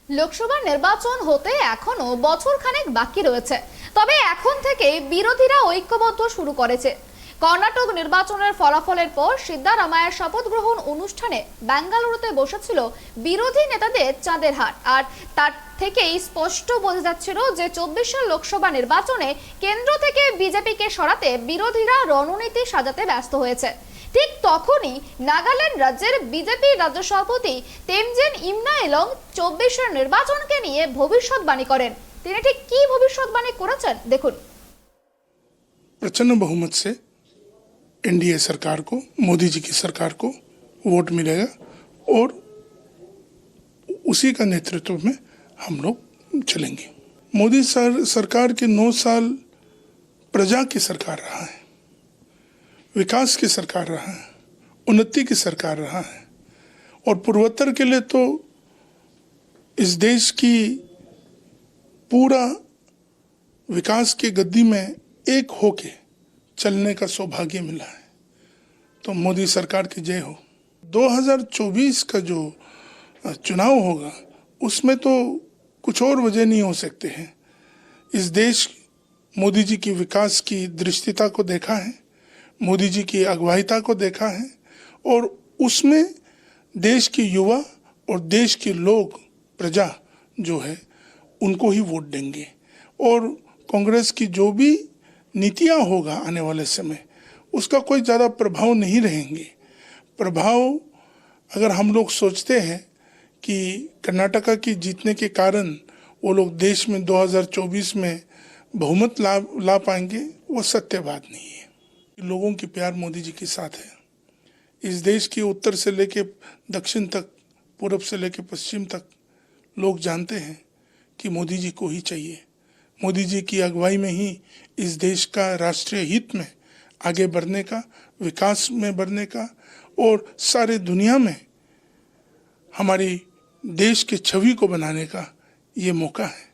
লোকসভা নির্বাচন হতে এখনো বছর খানেক বাকি রয়েছে, তবে এখন থেকে বিরোধীরা ঐক্যবদ্ধ শুরু করেছে। কর্ণাটক নির্বাচনের ফলাফলের পর সিদ্ধারামায়ের শপথ গ্রহণ অনুষ্ঠানে বেঙ্গালুরুতে বসেছিল বিরোধী নেতাদের চাঁদের হাট। আর তার থেকেই স্পষ্ট বোঝা যাচ্ছিল যে 24 লোকসভা নির্বাচনে কেন্দ্র থেকে বিজেপিকে সরাতে বিরোধীরা রণনীতি সাজাতে ব্যস্ত হয়েছে। ঠিক তখনই নাগাল্যান্ড রাজ্যের বিজেপি রাজ্য সভাপতি তেমজেন ইমনাইলং 24 নির্বাচনকে নিয়ে ভবিষ্যৎবাণী করেন। তিনি ঠিক কি ভবিষ্যৎবাণী করেছেন দেখুন। प्रचंड बहुमत से एनडीए सरकार को, मोदी जी की सरकार को वोट मिलेगा और उसी का नेतृत्व में हम लोग चलेंगे। मोदी सरकार के 9 साल प्रजा की सरकार रहा है, विकास की सरकार रहा है, उन्नति की सरकार रहा है और पूर्वोत्तर के लिए तो इस देश की पूरा विकास की गद्दी में एक होके चलने का सौभाग्य मिला है। तो मोदी सरकार की जय हो। 2024 का जो चुनाव होगा उसमें तो कुछ और वजह नहीं हो सकते हैं। इस देश मोदी जी की विकास की दृष्टिता को देखा है, मोदी जी की अगुवाईता को देखा है और उसमें देश के युवा और देश के लोग, प्रजा जो है, उनको ही वोट देंगे और कांग्रेस की जो भी नीतियां होगा आने वाले समय उसका कोई ज़्यादा प्रभाव नहीं रहेंगे। प्रभाव अगर हम लोग सोचते हैं कि कर्नाटका की जीतने के कारण वो लोग देश में 2024 में बहुमत ला पाएंगे, वो सत्य बात नहीं है। लोगों की प्यार मोदी जी के साथ है। इस देश की उत्तर से लेके दक्षिण तक, पूर्व से लेके पश्चिम तक लोग जानते हैं कि मोदी जी को ही चाहिए। मोदी जी की अगुवाई में ही इस देश का राष्ट्रीय हित में आगे बढ़ने का, विकास में बढ़ने का और सारे दुनिया में हमारी देश की छवि को बनाने का ये मौका है।